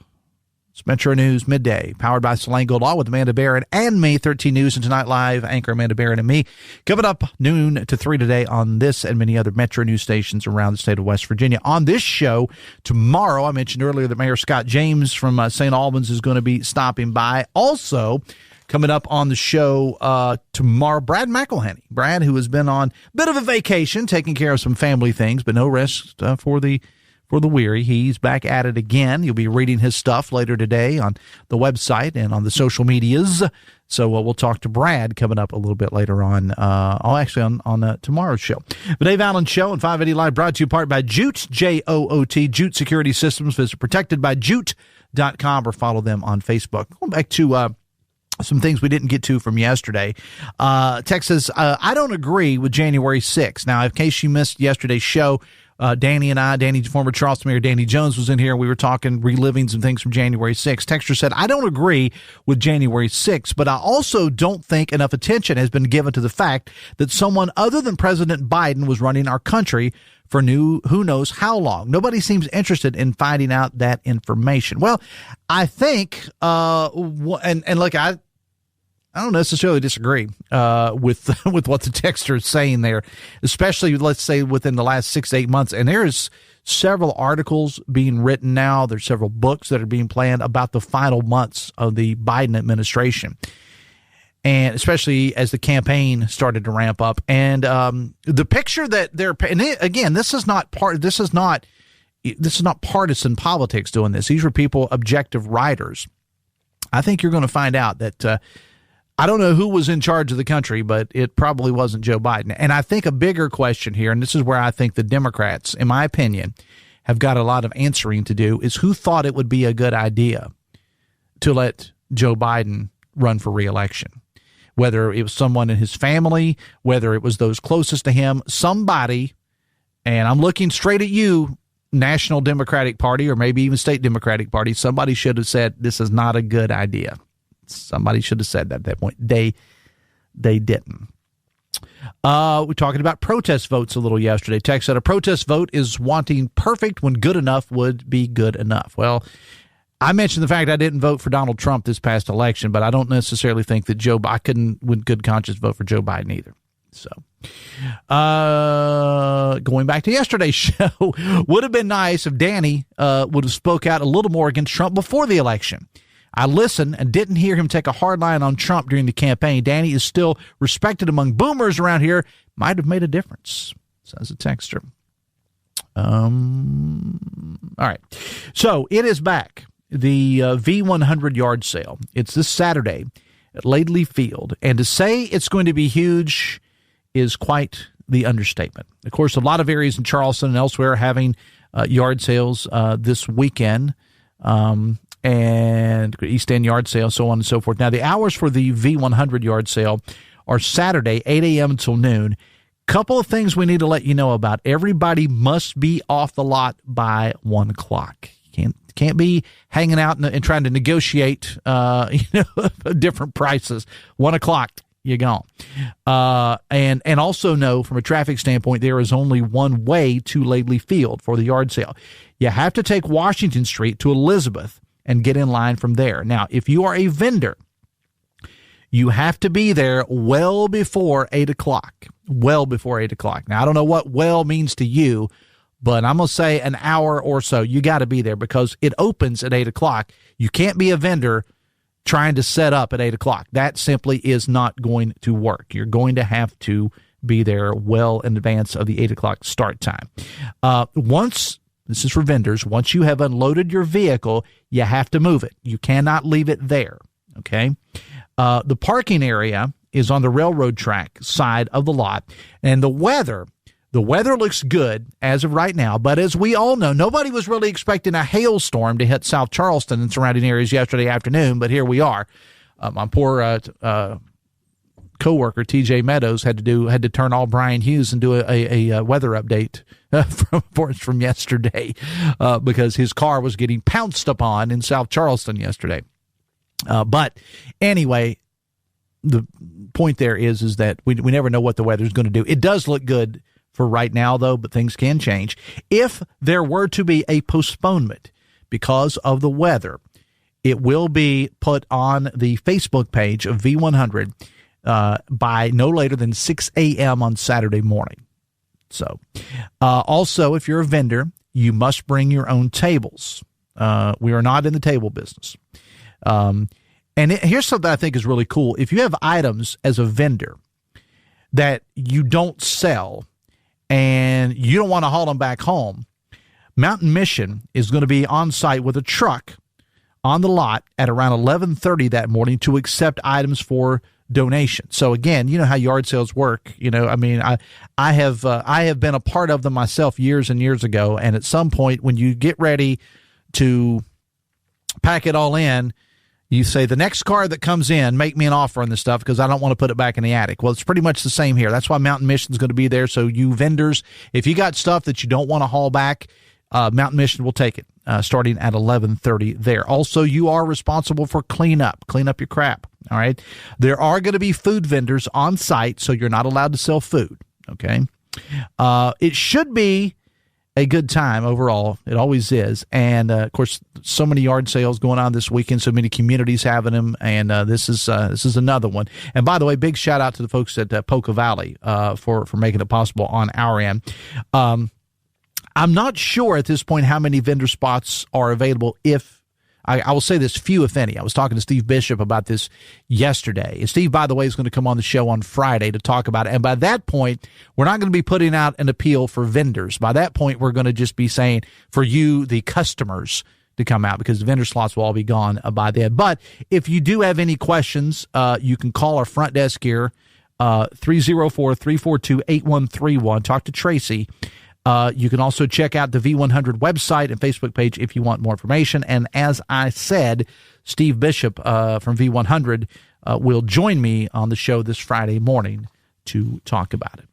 It's Metro News Midday, powered by Salango Law with Amanda Barron and me, 13 News and Tonight Live, anchor Amanda Barron and me. Coming up noon to 3 today on this and many other Metro News stations around the state of West Virginia. On this show tomorrow, I mentioned earlier that Mayor Scott James from St. Albans is going to be stopping by. Also, coming up on the show tomorrow, Brad McElhenney. Brad, who has been on a bit of a vacation, taking care of some family things, but no rest for the weary. He's back at it again. You'll be reading his stuff later today on the website and on the social medias. So we'll talk to Brad coming up a little bit later on, on tomorrow's show. The Dave Allen Show and 580 Live brought to you in part by Jute, J-O-O-T, Jute Security Systems. Visit protectedbyjute.com or follow them on Facebook. Going back to some things we didn't get to from yesterday. Texas, I don't agree with January 6th. Now, in case you missed yesterday's show, Danny, former Charleston Mayor Danny Jones was in here, and we were talking, reliving some things from January 6th. Texter said, I don't agree with January 6th, but I also don't think enough attention has been given to the fact that someone other than President Biden was running our country for who knows how long. Nobody seems interested in finding out that information. Well, I think, and look, I don't necessarily disagree with what the texter is saying there, especially, let's say, within the last 6 to 8 months. And there's several articles being written now. There's several books that are being planned about the final months of the Biden administration, and especially as the campaign started to ramp up. And the picture that they're, and again, this is not partisan politics doing this. These are people, objective writers. I think you're going to find out that I don't know who was in charge of the country, but it probably wasn't Joe Biden. And I think a bigger question here, and this is where I think the Democrats, in my opinion, have got a lot of answering to do, is who thought it would be a good idea to let Joe Biden run for re-election. Whether it was someone in his family, whether it was those closest to him, somebody, and I'm looking straight at you, National Democratic Party, or maybe even State Democratic Party, somebody should have said, this is not a good idea. Somebody should have said that at that point. They didn't. We're talking about protest votes a little yesterday. Text said a protest vote is wanting perfect when good enough would be good enough. Well, I mentioned the fact I didn't vote for Donald Trump this past election, but I don't necessarily think that I couldn't, with good conscience, vote for Joe Biden either. So, going back to yesterday's show, would have been nice if Danny would have spoke out a little more against Trump before the election. I listened and didn't hear him take a hard line on Trump during the campaign. Danny is still respected among boomers around here. Might have made a difference, says a texter. All right. So it is back. The V100 yard sale. It's this Saturday at Laidley Field. And to say it's going to be huge is quite the understatement. Of course, a lot of areas in Charleston and elsewhere are having yard sales this weekend. And East End yard sale, so on and so forth. Now, the hours for the V100 yard sale are Saturday, 8 a.m. until noon. Couple of things we need to let you know about. Everybody must be off the lot by 1 o'clock. Can't be hanging out and trying to negotiate different prices. 1 o'clock, you're gone. And also know from a traffic standpoint, there is only one way to Laidley Field for the yard sale. You have to take Washington Street to Elizabeth and get in line from there. Now, if you are a vendor, you have to be there well before 8 o'clock. Well before 8 o'clock. Now, I don't know what well means to you, but I'm going to say an hour or so. You got to be there because it opens at 8 o'clock. You can't be a vendor trying to set up at 8 o'clock. That simply is not going to work. You're going to have to be there well in advance of the 8 o'clock start time. This is for vendors. Once you have unloaded your vehicle, you have to move it. You cannot leave it there, okay? The parking area is on the railroad track side of the lot, and the weather looks good as of right now, but as we all know, nobody was really expecting a hailstorm to hit South Charleston and surrounding areas yesterday afternoon, but here we are. My poor coworker TJ Meadows had to turn all Brian Hughes and do a weather update from yesterday because his car was getting pounced upon in South Charleston yesterday. But anyway, the point there is that we never know what the weather is going to do. It does look good for right now, though, but things can change. If there were to be a postponement because of the weather, it will be put on the Facebook page of V100 by no later than 6 a.m. on Saturday morning. So, also, if you're a vendor, you must bring your own tables. We are not in the table business. Here's something I think is really cool. If you have items as a vendor that you don't sell and you don't want to haul them back home, Mountain Mission is going to be on site with a truck on the lot at around 11:30 that morning to accept items for donation. So again, you know how yard sales work. I have been a part of them myself years and years ago. And at some point when you get ready to pack it all in, you say, the next car that comes in, make me an offer on this stuff because I don't want to put it back in the attic. Well, it's pretty much the same here. That's why Mountain Mission is going to be there. So you vendors, if you got stuff that you don't want to haul back, Mountain Mission will take it starting at 11:30 there. Also, you are responsible for clean up your crap. All right. There are going to be food vendors on site, so you're not allowed to sell food. Okay. It should be a good time overall. It always is. And of course, so many yard sales going on this weekend, so many communities having them. And this is another one. And by the way, big shout out to the folks at Polka Valley for making it possible on our end. I'm not sure at this point how many vendor spots are available. If I will say this, few if any. I was talking to Steve Bishop about this yesterday. And Steve, by the way, is going to come on the show on Friday to talk about it. And by that point, we're not going to be putting out an appeal for vendors. By that point, we're going to just be saying for you, the customers, to come out because the vendor slots will all be gone by then. But if you do have any questions, you can call our front desk here, 304-342-8131. Talk to Tracy. You can also check out the V100 website and Facebook page if you want more information. And as I said, Steve Bishop from V100 will join me on the show this Friday morning to talk about it.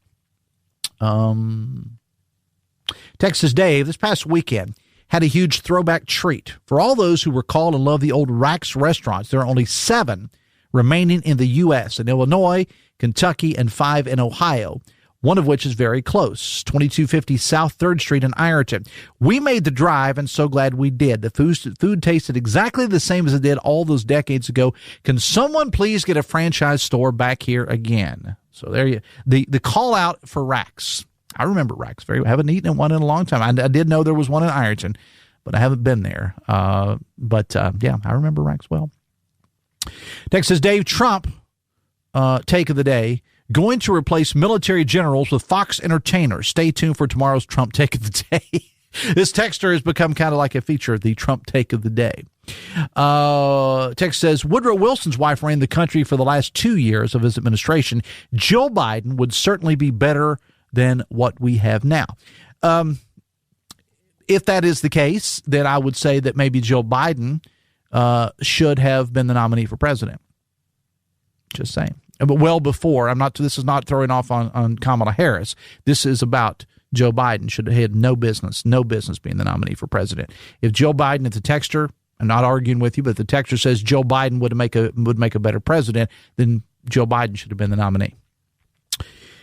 Texas Dave, this past weekend, had a huge throwback treat. For all those who recall and love the old Rack's restaurants, there are only 7 remaining in the U.S., in Illinois, Kentucky, and 5 in Ohio, one of which is very close, 2250 South 3rd Street in Ironton. We made the drive, and so glad we did. The food tasted exactly the same as it did all those decades ago. Can someone please get a franchise store back here again? So there you the call out for Rack's. I remember Rack's. I haven't eaten one in a long time. I did know there was one in Ironton, but I haven't been there. Yeah, I remember Rack's well. Texas Dave, Trump take of the day. Going to replace military generals with Fox entertainers. Stay tuned for tomorrow's Trump take of the day. This texter has become kind of like a feature of the Trump take of the day. Text says, Woodrow Wilson's wife ran the country for the last 2 years of his administration. Joe Biden would certainly be better than what we have now. If that is the case, then I would say that maybe Joe Biden should have been the nominee for president. Just saying. But well before, this is not throwing off on Kamala Harris. This is about Joe Biden. Should have had no business being the nominee for president. If Joe Biden, if the texter, I'm not arguing with you, but if the texter says Joe Biden would make a better president, then Joe Biden should have been the nominee.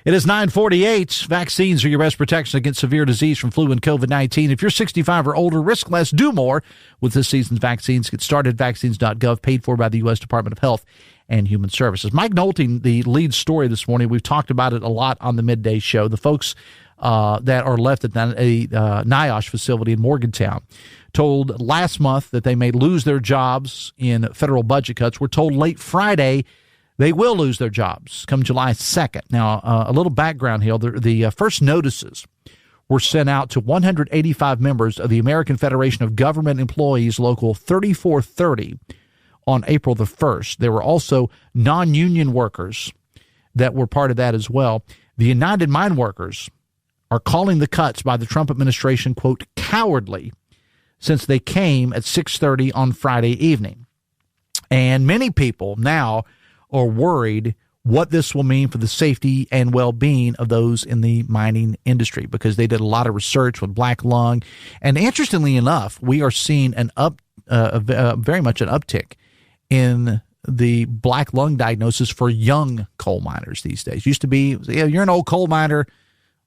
It is 9:48. Vaccines are your best protection against severe disease from flu and COVID-19. If you're 65 or older, risk less, do more with this season's vaccines. Get started at vaccines.gov, paid for by the U.S. Department of Health and Human Services. Mike Nolte, the lead story this morning, we've talked about it a lot on the midday show. The folks that are left at a NIOSH facility in Morgantown told last month that they may lose their jobs in federal budget cuts. We're told late Friday they will lose their jobs come July 2nd. Now, a little background here. The first notices were sent out to 185 members of the American Federation of Government Employees Local 3430 on April the 1st. There were also non-union workers that were part of that as well. The United Mine Workers are calling the cuts by the Trump administration, quote, cowardly, since they came at 6:30 on Friday evening. And many people now are worried what this will mean for the safety and well-being of those in the mining industry, because they did a lot of research with black lung. And interestingly enough, we are seeing very much an uptick in the black lung diagnosis for young coal miners these days. Used to be, you're an old coal miner,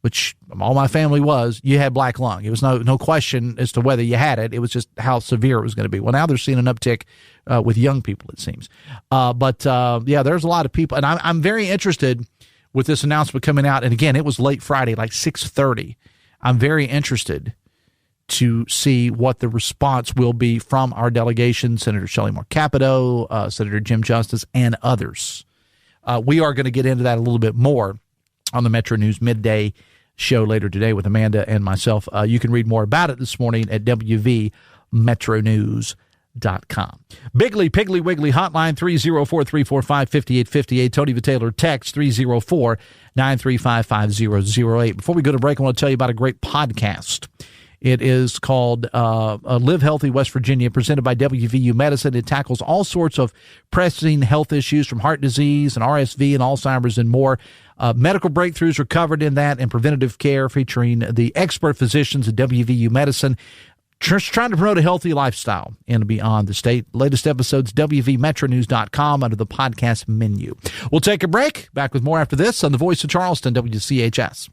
which all my family was, you had black lung. It was no question as to whether you had it. It was just how severe it was going to be. Well, now they're seeing an uptick with young people, it seems. But there's a lot of people. And I'm very interested with this announcement coming out. And again, it was late Friday, like 6:30. I'm very interested to see what the response will be from our delegation, Senator Shelley Moore Capito, Senator Jim Justice, and others. We are going to get into that a little bit more on the Metro News Midday show later today with Amanda and myself. You can read more about it this morning at WVMetroNews.com. Bigley, Piggly Wiggly hotline 304-345-5858. Tony Vitaylor text 304-935-5008. Before we go to break, I want to tell you about a great podcast. It is called Live Healthy West Virginia, presented by WVU Medicine. It tackles all sorts of pressing health issues from heart disease and RSV and Alzheimer's and more. Medical breakthroughs are covered in that, and preventative care featuring the expert physicians at WVU Medicine, just trying to promote a healthy lifestyle in and beyond the state. Latest episodes, WVMetroNews.com under the podcast menu. We'll take a break. Back with more after this on the Voice of Charleston, WCHS.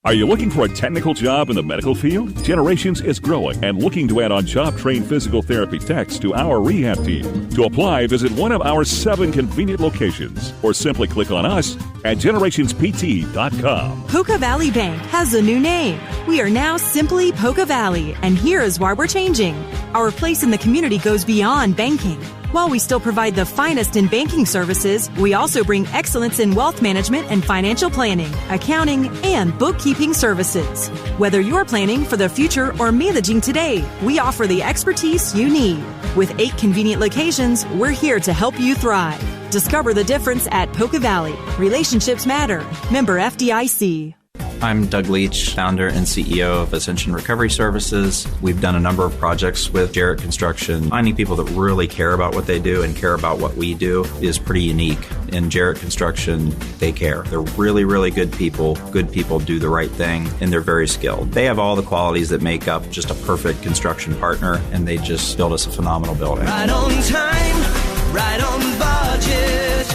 Are you looking for a technical job in the medical field? Generations is growing and looking to add on job-trained physical therapy techs to our rehab team. To apply, visit one of our 7 convenient locations or simply click on us at generationspt.com. Poca Valley Bank has a new name. We are now simply Poca Valley, and here is why we're changing. Our place in the community goes beyond banking. While we still provide the finest in banking services, we also bring excellence in wealth management and financial planning, accounting, and bookkeeping services. Whether you're planning for the future or managing today, we offer the expertise you need. With 8 convenient locations, we're here to help you thrive. Discover the difference at Poca Valley. Relationships matter. Member FDIC. I'm Doug Leach, founder and CEO of Ascension Recovery Services. We've done a number of projects with Jarrett Construction. Finding people that really care about what they do and care about what we do is pretty unique. In Jarrett Construction, they care. They're really, really good people. Good people do the right thing, and they're very skilled. They have all the qualities that make up just a perfect construction partner, and they just build us a phenomenal building. Right on time, right on budget.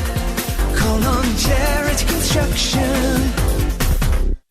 Call on Jarrett Construction.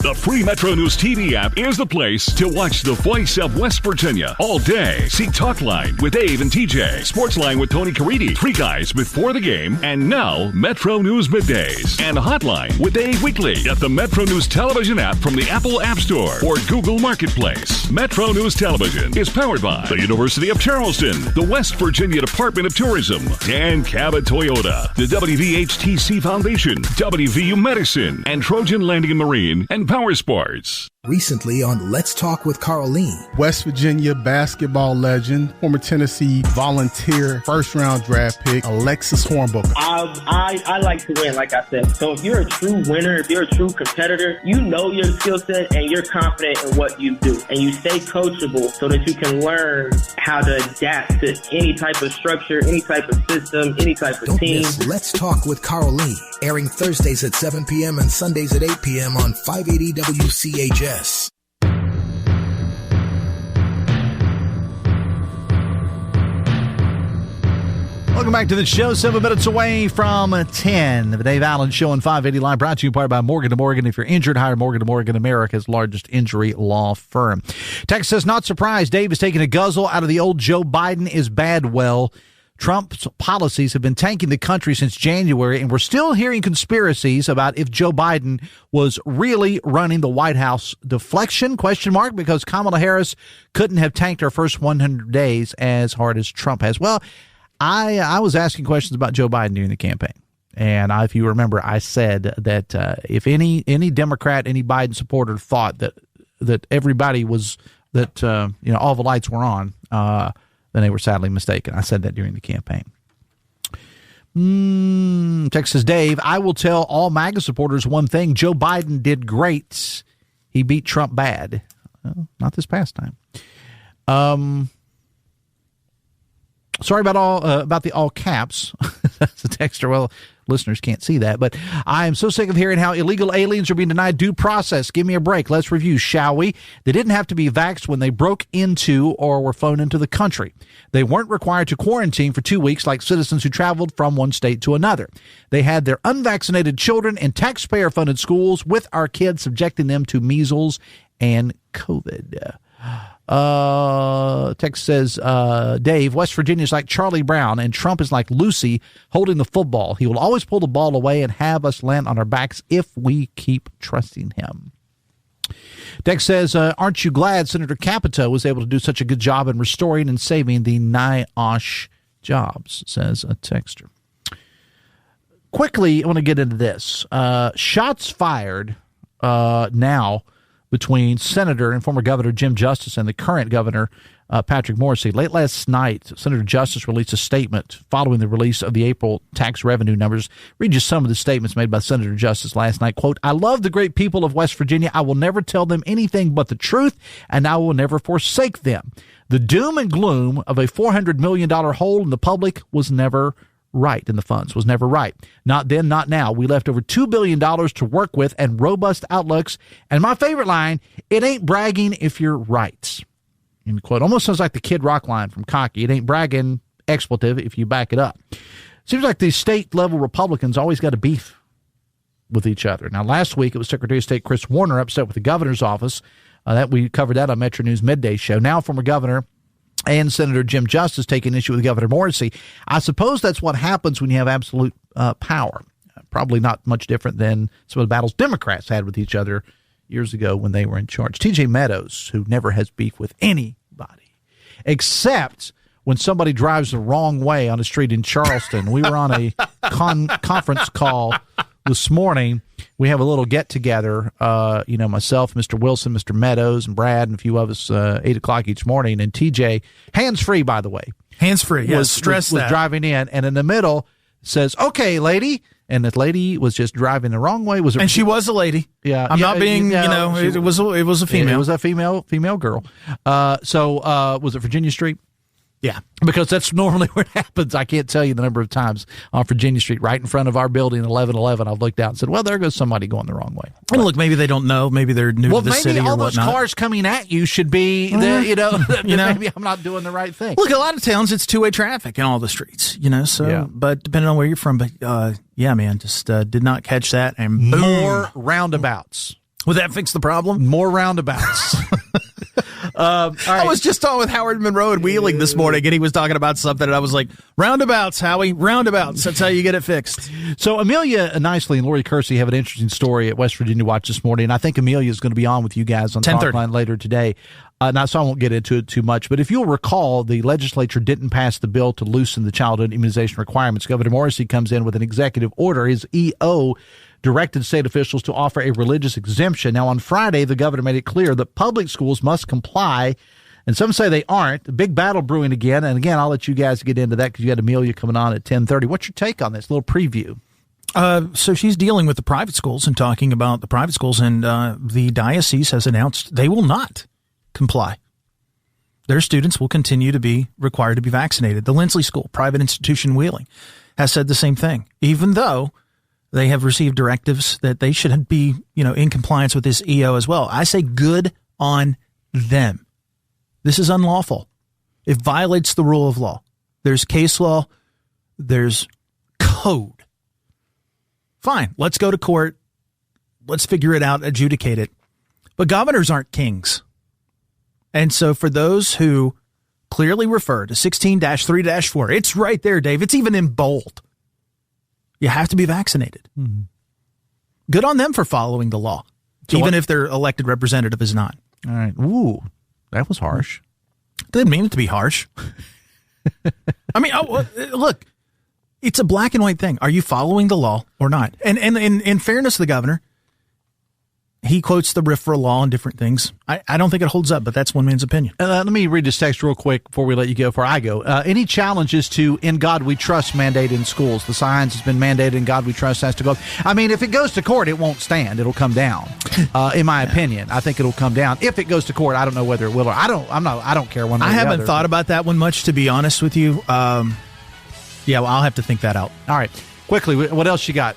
The free Metro News TV app is the place to watch the voice of West Virginia all day. See Talkline with Dave and TJ, Sportsline with Tony Caridi, Free Guys before the game, and now Metro News Middays and Hotline with Dave weekly. Get the Metro News Television app from the Apple App Store or Google Marketplace. Metro News Television is powered by the University of Charleston, the West Virginia Department of Tourism, Dan Cabot Toyota, the WVHTC Foundation, WVU Medicine, and Trojan Landing and Marine, and Power Sports. Recently on Let's Talk with Carlene. West Virginia basketball legend, former Tennessee Volunteer, first-round draft pick, Alexis Hornbook. I like to win, like I said. So if you're a true winner, if you're a true competitor, you know your skill set and you're confident in what you do. And you stay coachable so that you can learn how to adapt to any type of structure, any type of system, any type of team. Don't miss Let's Talk with Carlene, airing Thursdays at 7 p.m. and Sundays at 8 p.m. on 580 WCHS. Welcome back to the show. 7 minutes away from 10. The Dave Allen Show on 580 Live, brought to you by Morgan & Morgan. If you're injured, hire Morgan & Morgan, America's largest injury law firm. Text says, not surprised. Dave is taking a guzzle out of the old Joe Biden is bad well. Trump's policies have been tanking the country since January, and we're still hearing conspiracies about if Joe Biden was really running the White House. Deflection, ? Because Kamala Harris couldn't have tanked her first 100 days as hard as Trump has. Well, I was asking questions about Joe Biden during the campaign. And if you remember, I said that if any Democrat, any Biden supporter thought that everybody was, that all the lights were on, then they were sadly mistaken. I said that during the campaign. Text says, Dave, I will tell all MAGA supporters one thing. Joe Biden did great. He beat Trump bad. Well, not this past time. Sorry about the all caps. That's a texter. Well, listeners can't see that, but I am so sick of hearing how illegal aliens are being denied due process. Give me a break. Let's review, shall we? They didn't have to be vaxxed when they broke into or were flown into the country. They weren't required to quarantine for 2 weeks like citizens who traveled from one state to another. They had their unvaccinated children in taxpayer-funded schools with our kids, subjecting them to measles and COVID. Text says, Dave, West Virginia is like Charlie Brown and Trump is like Lucy holding the football. He will always pull the ball away and have us land on our backs if we keep trusting him. Text says, aren't you glad Senator Capito was able to do such a good job in restoring and saving the NIOSH jobs, says a texter. Quickly, I want to get into this. Shots fired now between Senator and former Governor Jim Justice and the current Governor Patrick Morrisey. Late last night, Senator Justice released a statement following the release of the April tax revenue numbers. Read just some of the statements made by Senator Justice last night. Quote, I love the great people of West Virginia. I will never tell them anything but the truth, and I will never forsake them. The doom and gloom of a $400 million hole in the public was never right, in the funds was never right. Not then, not now. We left over $2 billion to work with and robust outlooks. And my favorite line, it ain't bragging if you're right. End quote. Almost sounds like the Kid Rock line from Cocky. It ain't bragging, expletive, if you back it up. Seems like these state level Republicans always got a beef with each other. Now, last week it was Secretary of State Chris Warner upset with the governor's office. That we covered that on Metro News Midday Show. Now, former governor and Senator Jim Justice taking issue with Governor Morrisey. I suppose that's what happens when you have absolute power. Probably not much different than some of the battles Democrats had with each other years ago when they were in charge. T.J. Meadows, who never has beef with anybody, except when somebody drives the wrong way on a street in Charleston. We were on a conference call this morning. We have a little get-together, myself, Mr. Wilson, Mr. Meadows, and Brad, and a few of us, 8 o'clock each morning. And TJ, hands-free, by the way. Hands-free, yes, stress was driving in, and in the middle says, "Okay, lady." And the lady was just driving the wrong way. And she was a lady. Yeah. I'm not being, it was a female. It was a female girl. So was it Virginia Street? Yeah. Because that's normally where it happens. I can't tell you the number of times on Virginia Street, right in front of our building, 1111, I've looked out and said, well, there goes somebody going the wrong way. And look, maybe they don't know. Maybe they're new to the city or whatnot. Well, maybe all those cars coming at you should be, maybe I'm not doing the right thing. Look, a lot of towns, it's two-way traffic in all the streets, but depending on where you're from. But, yeah, man, just did not catch that. And boom. More roundabouts. Would that fix the problem? More roundabouts. All right. I was just on with Howard Monroe and Wheeling this morning, and he was talking about something, and I was like, roundabouts, Howie, roundabouts. That's how you get it fixed. So Amelia Nicely and Lori Kersey have an interesting story at West Virginia Watch this morning, and I think Amelia is going to be on with you guys on Talk Line later today. Now, so I won't get into it too much, but if you'll recall, the legislature didn't pass the bill to loosen the childhood immunization requirements. Governor Morrissey comes in with an executive order. His EO directed state officials to offer a religious exemption. Now, on Friday, the governor made it clear that public schools must comply, and some say they aren't. A big battle brewing again, and again, I'll let you guys get into that because you got Amelia coming on at 10:30. What's your take on this? A little preview. So she's dealing with the private schools and talking about the private schools, and the diocese has announced they will not comply. Their students will continue to be required to be vaccinated. The Lindsley School, private institution Wheeling, has said the same thing, even though they have received directives that they should be, in compliance with this EO as well. I say good on them. This is unlawful. It violates the rule of law. There's case law. There's code. Fine. Let's go to court. Let's figure it out, adjudicate it. But governors aren't kings. And so for those who clearly refer to 16-3-4, it's right there, Dave. It's even in bold. You have to be vaccinated. Mm-hmm. Good on them for following the law, even if their elected representative is not. All right. Ooh, that was harsh. Didn't mean it to be harsh. I mean, look, it's a black and white thing. Are you following the law or not? And in fairness to the governor, he quotes the RFRA law and different things. I don't think it holds up, but that's one man's opinion. Let me read this text real quick before we let you go, before I go. Any challenges to In God We Trust mandate in schools? The signs has been mandated, In God We Trust has to go. I mean, if it goes to court, it won't stand. It'll come down, in my opinion. I think it'll come down. If it goes to court, I don't know whether it will or I don't care one way or the other. I haven't thought about that one much, to be honest with you. I'll have to think that out. All right. Quickly, what else you got?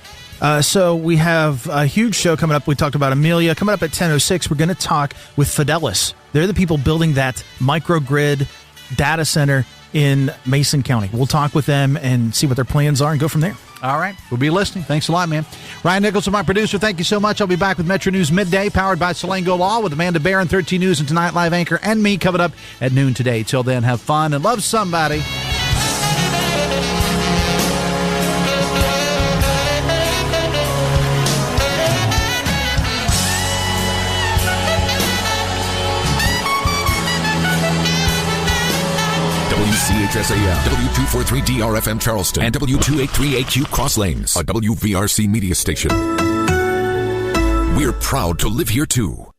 So we have a huge show coming up. We talked about Amelia. Coming up at 10:06, we're going to talk with Fidelis. They're the people building that microgrid data center in Mason County. We'll talk with them and see what their plans are and go from there. All right. We'll be listening. Thanks a lot, man. Ryan Nicholson, my producer, thank you so much. I'll be back with Metro News Midday, powered by Salango Law, with Amanda Barron, 13 News and Tonight Live anchor, and me coming up at noon today. Till then, have fun and love somebody. WCHS AM, W243DRFM Charleston, and W283AQ Cross Lanes, a WVRC media station. We're proud to live here too.